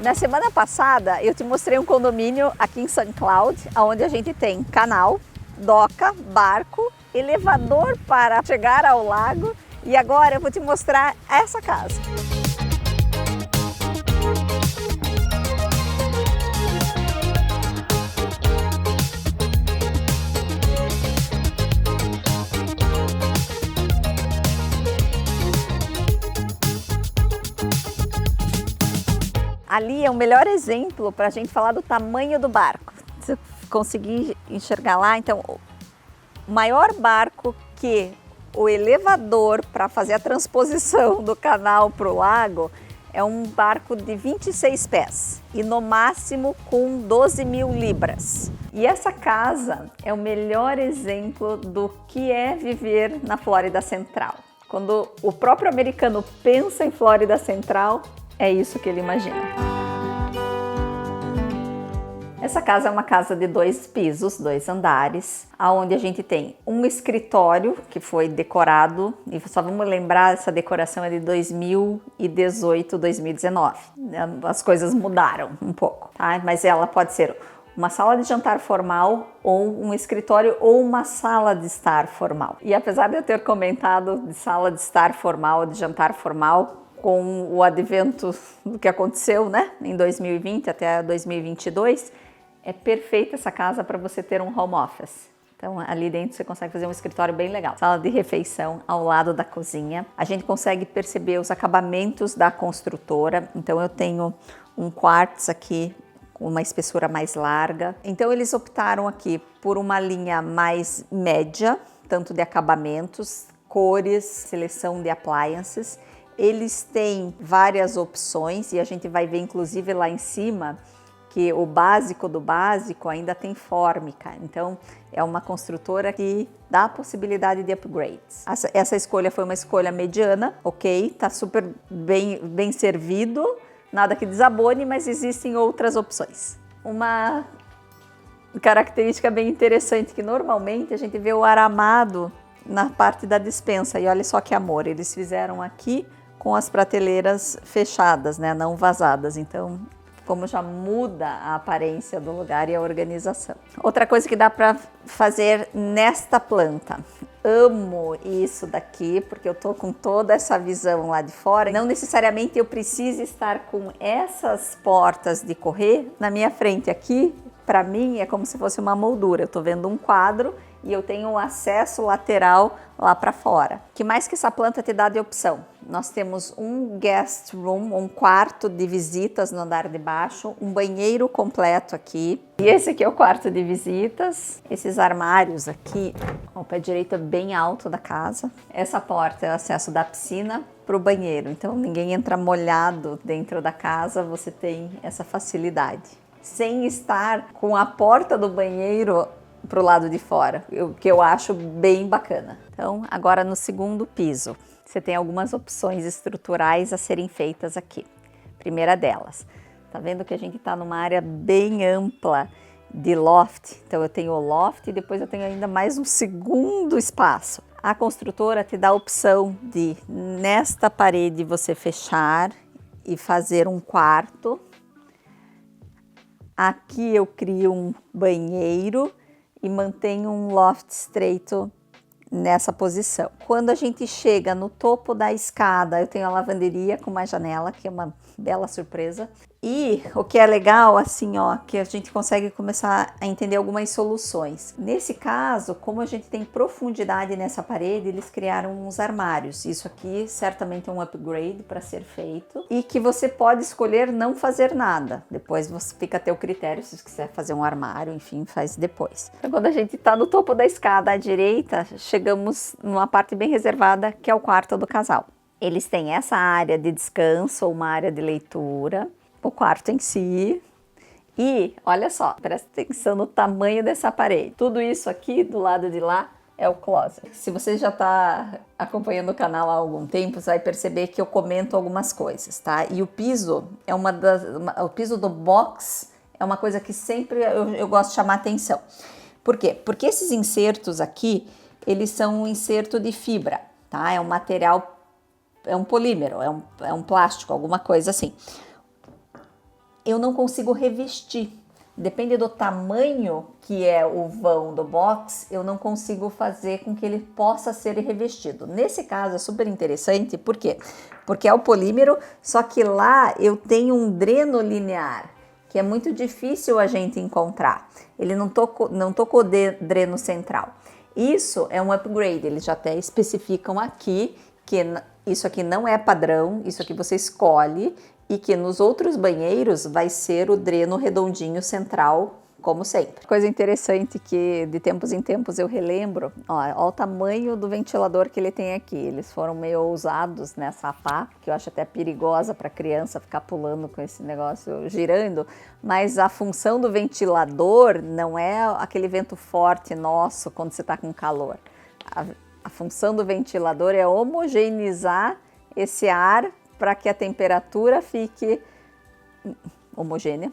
Na semana passada eu te mostrei um condomínio aqui em St. Cloud, onde a gente tem canal, doca, barco, elevador para chegar ao lago e agora eu vou te mostrar essa casa. Ali é o melhor exemplo para a gente falar do tamanho do barco. Se eu conseguir enxergar lá, então, o maior barco que o elevador para fazer a transposição do canal para o lago é um barco de 26 pés e no máximo com 12.000 libras. E essa casa é o melhor exemplo do que é viver na Flórida Central. Quando o próprio americano pensa em Flórida Central, é isso que ele imagina. Essa casa é uma casa de 2 pisos, 2 andares, onde a gente tem um escritório que foi decorado, e só vamos lembrar, essa decoração é de 2018, 2019. As coisas mudaram um pouco, tá? Mas ela pode ser uma sala de jantar formal, ou um escritório, ou uma sala de estar formal. E apesar de eu ter comentado de sala de estar formal, de jantar formal, com o advento do que aconteceu, né, em 2020 até 2022, é perfeita essa casa para você ter um home office. Então, ali dentro você consegue fazer um escritório bem legal. Sala de refeição ao lado da cozinha. A gente consegue perceber os acabamentos da construtora. Então, eu tenho um quartzo aqui com uma espessura mais larga. Então, eles optaram aqui por uma linha mais média, tanto de acabamentos, cores, seleção de appliances. Eles têm várias opções e a gente vai ver inclusive lá em cima que o básico do básico ainda tem fórmica. Então é uma construtora que dá a possibilidade de upgrades. Essa escolha foi uma escolha mediana, ok? Tá super bem servido, nada que desabone, mas existem outras opções. Uma característica bem interessante que normalmente a gente vê o aramado na parte da despensa e olha só que amor, eles fizeram aqui com as prateleiras fechadas, né, não vazadas, então como já muda a aparência do lugar e a organização. Outra coisa que dá para fazer nesta planta, amo isso daqui, porque eu tô com toda essa visão lá de fora, não necessariamente eu preciso estar com essas portas de correr na minha frente aqui, para mim é como se fosse uma moldura, eu tô vendo um quadro e eu tenho um acesso lateral lá para fora. O que mais que essa planta te dá de opção? Nós temos um guest room, um quarto de visitas no andar de baixo, um banheiro completo aqui. E esse aqui é o quarto de visitas. Esses armários aqui, o pé direito é bem alto da casa. Essa porta é o acesso da piscina para o banheiro, então ninguém entra molhado dentro da casa, você tem essa facilidade. Sem estar com a porta do banheiro para o lado de fora, o que eu acho bem bacana. Então, agora no segundo piso, você tem algumas opções estruturais a serem feitas aqui. Primeira delas, tá vendo que a gente está numa área bem ampla de loft? Então eu tenho o loft e depois eu tenho ainda mais um segundo espaço. A construtora te dá a opção de, nesta parede, você fechar e fazer um quarto. Aqui eu crio um banheiro e mantenho um loft estreito nessa posição. Quando a gente chega no topo da escada, eu tenho a lavanderia com uma janela, que é uma bela surpresa. E o que é legal, assim, ó, que a gente consegue começar a entender algumas soluções. Nesse caso, como a gente tem profundidade nessa parede, eles criaram uns armários. Isso aqui certamente é um upgrade para ser feito e que você pode escolher não fazer nada. Depois você fica a teu critério, se você quiser fazer um armário, enfim, faz depois. Então, quando a gente está no topo da escada à direita, chegamos numa parte bem reservada, que é o quarto do casal. Eles têm essa área de descanso, uma área de leitura, o quarto em si. E, olha só, presta atenção no tamanho dessa parede. Tudo isso aqui do lado de lá é o closet. Se você já está acompanhando o canal há algum tempo, você vai perceber que eu comento algumas coisas, tá? E o piso é o piso do box é uma coisa que sempre eu gosto de chamar atenção. Por quê? Porque esses insertos aqui, eles são um inserto de fibra, tá? É um material, é um polímero, é um plástico, alguma coisa assim. eu não consigo revestir. Depende do tamanho que é o vão do box, eu não consigo fazer com que ele possa ser revestido. Nesse caso é super interessante, por quê? Porque é o polímero, só que lá eu tenho um dreno linear, que é muito difícil a gente encontrar. Ele não tocou dreno central. Isso é um upgrade, eles já até especificam aqui que isso aqui não é padrão, isso aqui você escolhe, e que nos outros banheiros vai ser o dreno redondinho central, como sempre. Coisa interessante que de tempos em tempos eu relembro, ó o tamanho do ventilador que ele tem aqui. Eles foram meio ousados nessa pá, que eu acho até perigosa para criança ficar pulando com esse negócio girando, mas a função do ventilador não é aquele vento forte nosso quando você está com calor. A função do ventilador é homogeneizar esse ar para que a temperatura fique homogênea,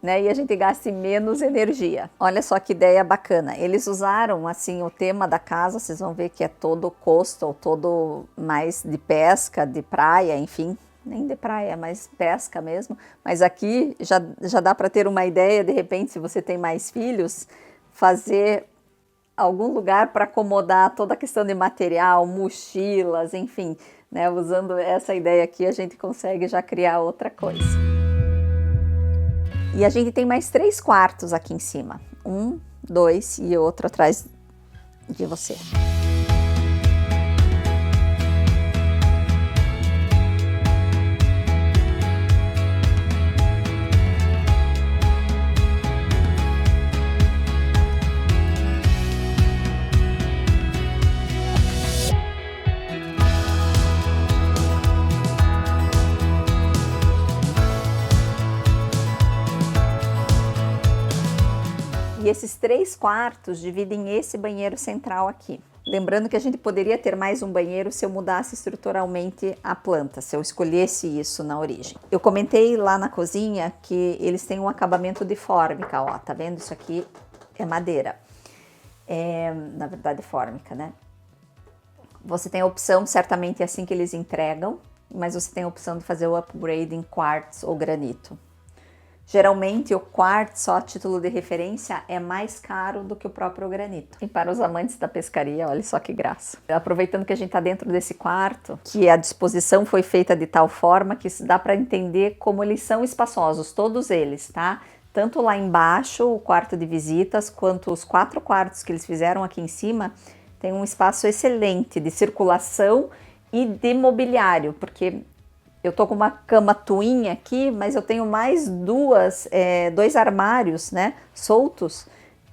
né? E a gente gaste menos energia. Olha só que ideia bacana. Eles usaram, assim, o tema da casa, vocês vão ver que é todo coastal, todo mais de pesca, de praia, enfim. Nem de praia, mas pesca mesmo. Mas aqui já dá para ter uma ideia, de repente, se você tem mais filhos, fazer algum lugar para acomodar toda a questão de material, mochilas, enfim, né? Usando essa ideia aqui, a gente consegue já criar outra coisa. E a gente tem mais 3 quartos aqui em cima. 1, 2 e outro atrás de você. E esses 3 quartos dividem esse banheiro central aqui. Lembrando que a gente poderia ter mais um banheiro se eu mudasse estruturalmente a planta, se eu escolhesse isso na origem. Eu comentei lá na cozinha que eles têm um acabamento de fórmica, ó, tá vendo? Isso aqui é madeira. Na verdade, fórmica, né? Você tem a opção, certamente é assim que eles entregam, mas você tem a opção de fazer o upgrade em quartzo ou granito. Geralmente o quartzo, só a título de referência, é mais caro do que o próprio granito. E para os amantes da pescaria, olha só que graça. Aproveitando que a gente está dentro desse quarto, que a disposição foi feita de tal forma que dá para entender como eles são espaçosos, todos eles, tá? Tanto lá embaixo, o quarto de visitas, quanto os 4 quartos que eles fizeram aqui em cima, tem um espaço excelente de circulação e de mobiliário, porque eu tô com uma cama twin aqui, mas eu tenho mais 2 armários, né, soltos,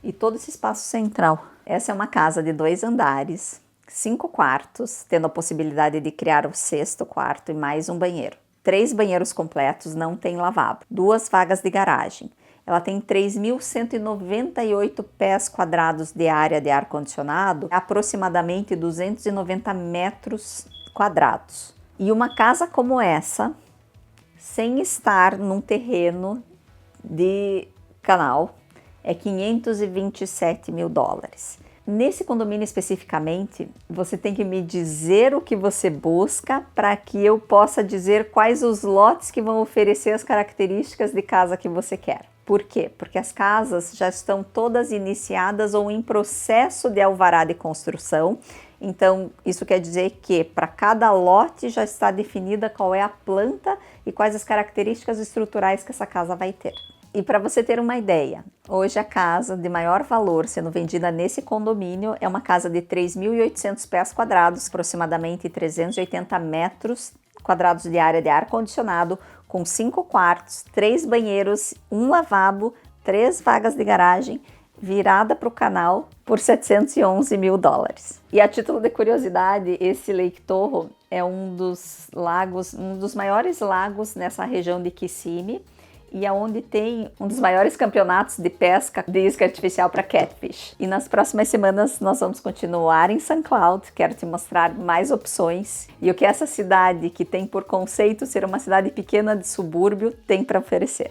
e todo esse espaço central. Essa é uma casa de 2 andares, 5 quartos, tendo a possibilidade de criar o 6º quarto e mais um banheiro. 3 banheiros completos, não tem lavabo. 2 vagas de garagem. Ela tem 3.198 pés quadrados de área de ar-condicionado, aproximadamente 290 metros quadrados. E uma casa como essa, sem estar num terreno de canal, é $527 mil. Nesse condomínio especificamente, você tem que me dizer o que você busca para que eu possa dizer quais os lotes que vão oferecer as características de casa que você quer. Por quê? Porque as casas já estão todas iniciadas ou em processo de alvará de construção. Então, isso quer dizer que para cada lote já está definida qual é a planta e quais as características estruturais que essa casa vai ter. E para você ter uma ideia, hoje a casa de maior valor sendo vendida nesse condomínio é uma casa de 3.800 pés quadrados, aproximadamente 380 metros quadrados de área de ar-condicionado, com 5 quartos, 3 banheiros, 1 lavabo, 3 vagas de garagem, virada para o canal por $711 mil. E a título de curiosidade, esse Lake Tahoe é um dos maiores lagos nessa região de Kissimmee, e aonde tem um dos maiores campeonatos de pesca de isca artificial para catfish. E nas próximas semanas nós vamos continuar em St. Cloud, quero te mostrar mais opções e o que essa cidade, que tem por conceito ser uma cidade pequena de subúrbio, tem para oferecer.